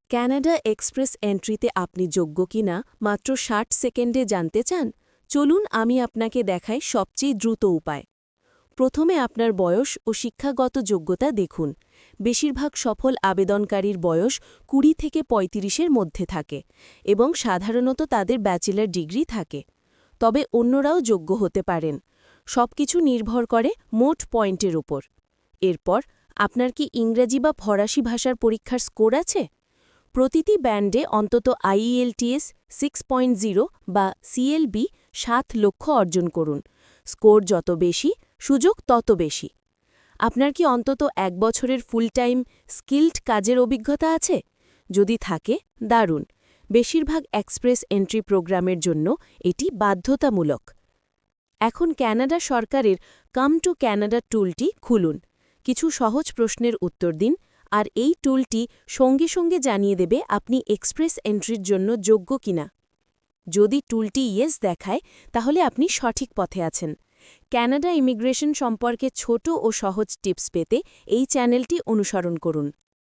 Canada express এন্ট্রিতে আপনি যোগ্য কিনা মাত্র ৬০ সেকেন্ডে জানতে চান? চলুন আমি আপনাকে দেখাই সবচেয়ে দ্রুত উপায়। প্রথমে আপনার বয়স ও শিক্ষাগত যোগ্যতা দেখুন। বেশিরভাগ সফল আবেদনকারীর বয়স ২০ থেকে ৩৫-এর মধ্যে থাকে এবং সাধারণত তাদের ব্যাচেলর ডিগ্রি থাকে। তবে অন্যরাও যোগ্য হতে পারেন। সবকিছু নির্ভর করে মোট পয়েন্টের উপর। এরপর আপনার কি ইংরেজি বা ফরাসি ভাষার পরীক্ষার স্কোর আছে? প্রতিটি ব্যান্ডে অন্তত আইইএলটিএস 6.0 বা সিএলবি ৭ লক্ষ অর্জন করুন। স্কোর যত বেশি, সুযোগ তত বেশি। আপনার কি অন্তত ১ বছরের ফুল টাইম স্কিল্ড কাজের অভিজ্ঞতা আছে? যদি থাকে, দারুণ। বেশিরভাগ এক্সপ্রেস এন্ট্রি প্রোগ্রামের জন্য এটি বাধ্যতামূলক। এখন ক্যানাডা সরকারের কাম টু ক্যানাডা টুলটি খুলুন। কিছু সহজ প্রশ্নের উত্তর দিন, আর এই টুলটি সঙ্গে সঙ্গে জানিয়ে দেবে আপনি এক্সপ্রেস এন্ট্রির জন্য যোগ্য কিনা। যদি টুলটি ইয়েস দেখায়, তাহলে আপনি সঠিক পথে আছেন। ক্যানাডা ইমিগ্রেশন সম্পর্কে ছোট ও সহজ টিপস পেতে এই চ্যানেলটি অনুসরণ করুন।